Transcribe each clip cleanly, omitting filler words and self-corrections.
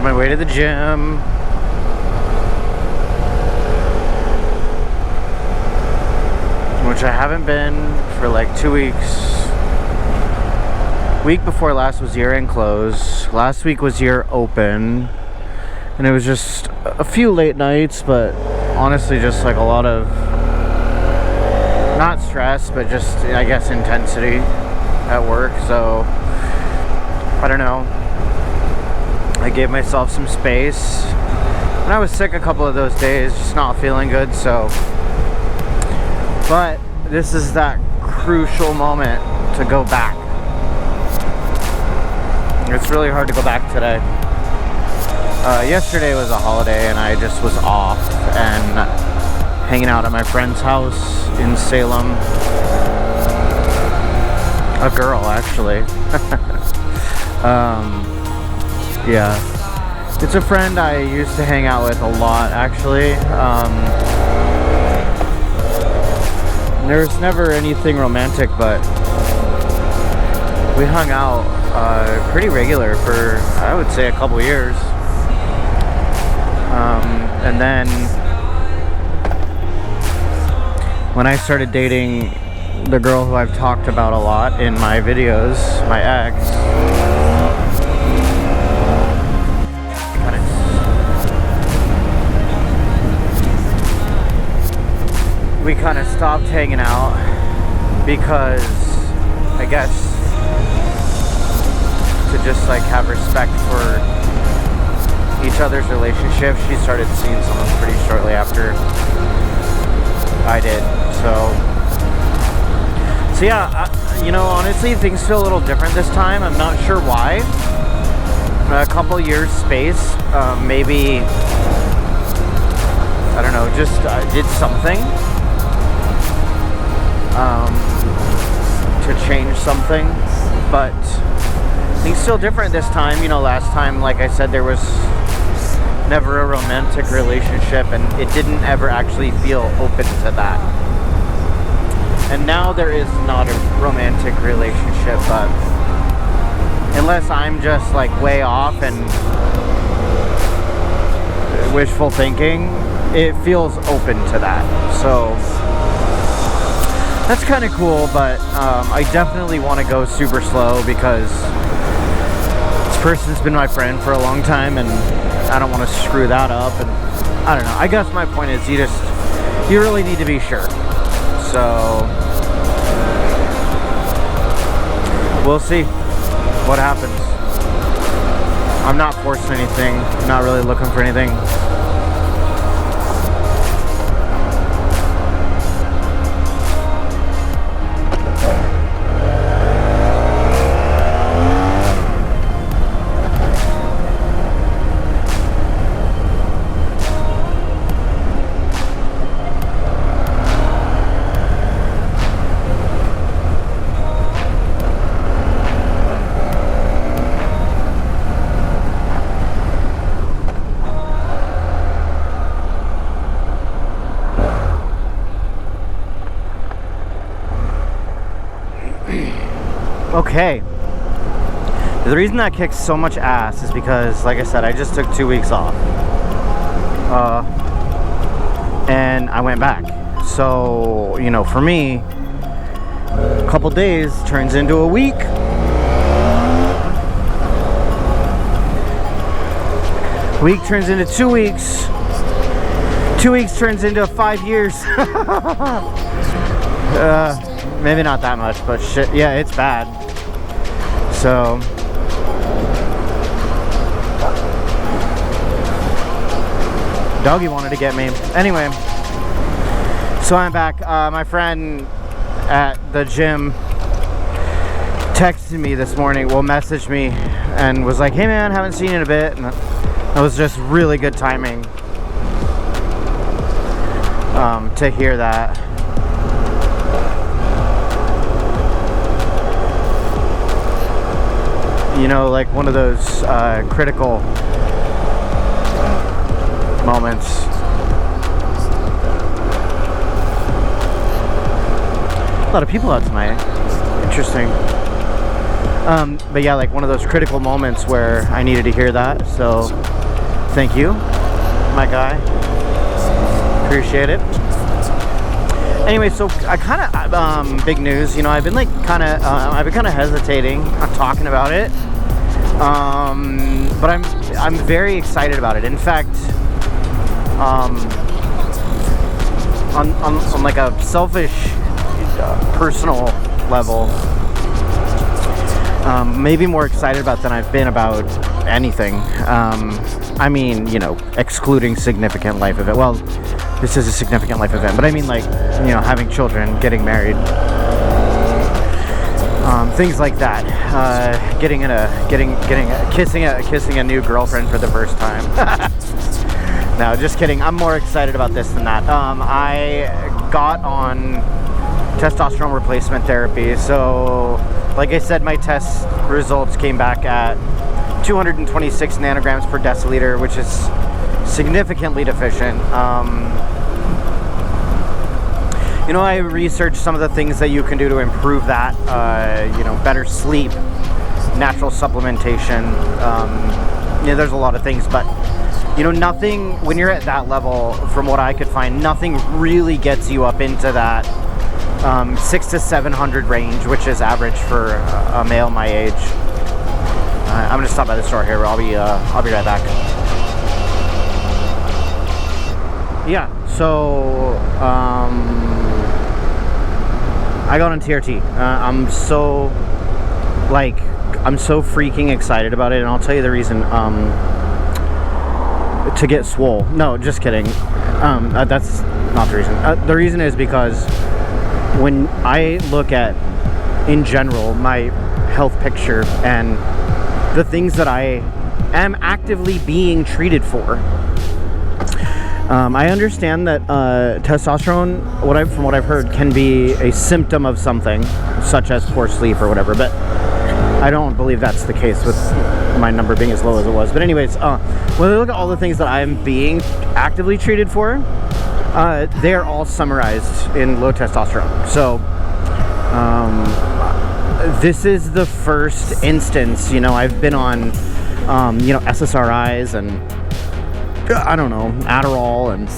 on my way to the gym. Which I haven't been for like 2 weeks. Week before last was year-end close. Last week was year open. And it was just a few late nights, but honestly just like a lot of, not stress, but just, I guess, intensity at work. So, I don't know. I gave myself some space. And I was sick a couple of those days, just not feeling good, so. But this is that crucial moment to go back. It's really hard to go back today. Yesterday was a holiday and I just was off and hanging out at my friend's house in Salem. A girl, actually. Yeah. It's a friend I used to hang out with a lot, actually. There's never anything romantic, but we hung out pretty regular for, I would say, a couple years. And then when I started dating the girl who I've talked about a lot in my videos, my ex, we kind of stopped hanging out because, I guess, to just like have respect for each other's relationship. She started seeing someone pretty shortly after I did. So yeah, you know, honestly, things feel a little different this time. I'm not sure why. A couple years space, maybe, I don't know, just did something to change something, but things feel different this time. You know, last time, like I said, there was never a romantic relationship, and it didn't ever actually feel open to that. And now there is not a romantic relationship, but unless I'm just like way off and wishful thinking, it feels open to that. So that's kind of cool, but I definitely want to go super slow because this person's been my friend for a long time and I don't want to screw that up. And I don't know, I guess my point is you really need to be sure. So we'll see what happens. I'm not forcing anything, not really looking for anything. Okay, the reason that kicks so much ass is because, like I said, I just took 2 weeks off, and I went back. So, you know, for me, a couple days turns into a week. Week turns into 2 weeks. 2 weeks turns into 5 years. Maybe not that much, but shit, yeah, it's bad. So doggy wanted to get me. Anyway, so I'm back. My friend at the gym texted me this morning, messaged me and was like, hey man, haven't seen you in a bit. And that was just really good timing to hear that. You know, like one of those critical moments. A lot of people out tonight. Interesting. But yeah, like one of those critical moments where I needed to hear that. So thank you, my guy. Appreciate it. Anyway, so I kind of big news. You know, I've been kind of hesitating on talking about it. But I'm very excited about it. In fact, on like a selfish, personal level, maybe more excited about than I've been about anything. I mean, you know, excluding significant life event. Well, this is a significant life event, but I mean, like, you know, having children, getting married, things like that. Kissing a new girlfriend for the first time. No, just kidding. I'm more excited about this than that. I got on testosterone replacement therapy. So, like I said, my test results came back at 226 nanograms per deciliter, which is significantly deficient. You know, I researched some of the things that you can do to improve that. You know, better sleep, natural supplementation. You know, there's a lot of things, but you know, nothing, when you're at that level, from what I could find, nothing really gets you up into that 600 to 700 range, which is average for a male my age. I'm gonna stop by the store here. I'll be right back. Yeah, so I got on TRT. I'm so freaking excited about it, and I'll tell you the reason. To get swole. No, just kidding. That's not the reason. The reason is because when I look at, in general, my health picture and the things that I am actively being treated for, I understand that testosterone, from what I've heard, can be a symptom of something, such as poor sleep or whatever, but I don't believe that's the case with my number being as low as it was. But anyways, when I look at all the things that I'm being actively treated for, they're all summarized in low testosterone. So this is the first instance. You know, I've been on you know, SSRIs and I don't know, Adderall and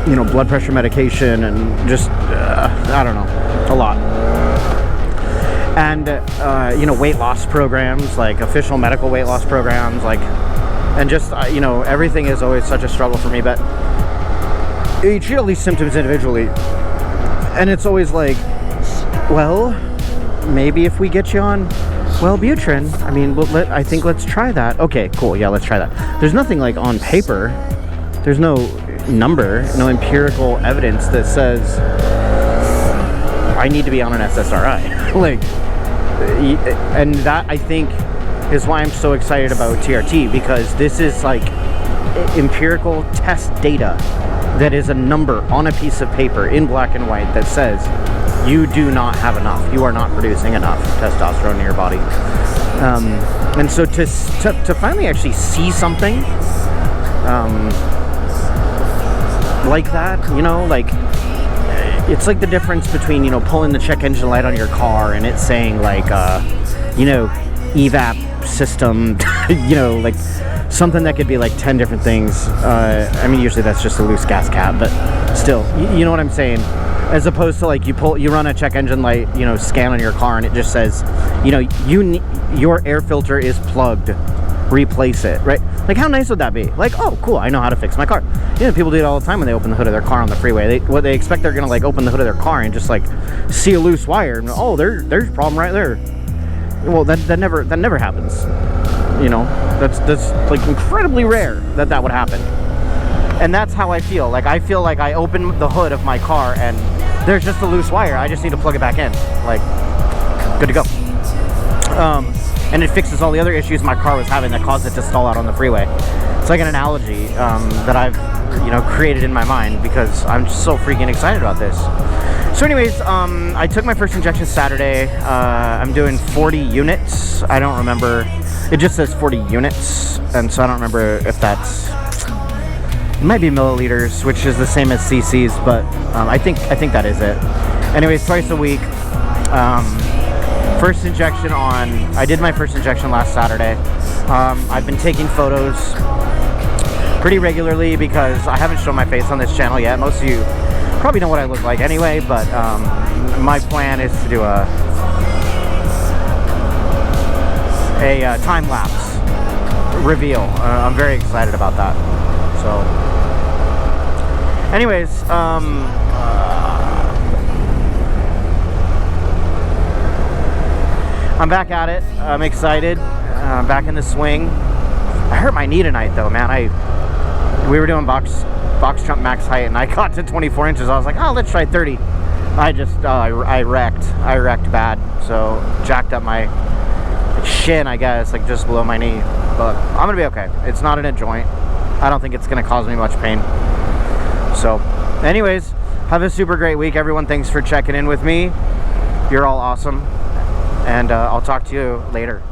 you know, blood pressure medication and just I don't know, a lot. And you know, weight loss programs, like official medical weight loss programs, like, and just you know, everything is always such a struggle for me. But you treat all these symptoms individually, and it's always like, well, maybe if we get you on Wellbutrin, I mean, I think let's try that. Okay, cool, yeah, let's try that. There's nothing like on paper. There's no number, no empirical evidence that says I need to be on an SSRI. Like, and that, I think, is why I'm so excited about TRT, because this is like empirical test data that is a number on a piece of paper in black and white that says you do not have enough, you are not producing enough testosterone in your body. And so to finally actually see something like that, you know, like, it's like the difference between, you know, pulling the check engine light on your car and it's saying like, you know, evap system, you know, like something that could be like 10 different things. I mean, usually that's just a loose gas cap, but still, you know what I'm saying? As opposed to like you run a check engine light, you know, scan on your car and it just says, you know, your air filter is plugged, replace it, right? Like, how nice would that be? Like, oh, cool, I know how to fix my car. You know, people do it all the time when they open the hood of their car on the freeway. They expect they're gonna like open the hood of their car and just like see a loose wire and, oh, there's a problem right there. Well, that never happens. You know, that's like incredibly rare that would happen. And that's how I feel. Like, I feel like I open the hood of my car and there's just a loose wire. I just need to plug it back in. Like, good to go. And it fixes all the other issues my car was having that caused it to stall out on the freeway. It's like an analogy that I've, you know, created in my mind because I'm just so freaking excited about this. So anyways, I took my first injection Saturday. I'm doing 40 units. I don't remember. It just says 40 units, and so I don't remember if that's, it might be milliliters, which is the same as cc's, but I think that is it. Anyways, twice a week. First injection on, I did my first injection last Saturday. I've been taking photos pretty regularly because I haven't shown my face on this channel yet. Most of you probably know what I look like anyway, but my plan is to do a time-lapse reveal. I'm very excited about that. So anyways, I'm back at it. I'm excited. Back in the swing. I hurt my knee tonight though, man. We were doing box jump max height and I got to 24 inches. I was like, oh, let's try 30. I wrecked bad. So jacked up my shin, I guess, like just below my knee. But I'm gonna be okay. It's not in a joint. I don't think it's gonna cause me much pain. So anyways, have a super great week, everyone. Thanks for checking in with me. You're all awesome. And I'll talk to you later.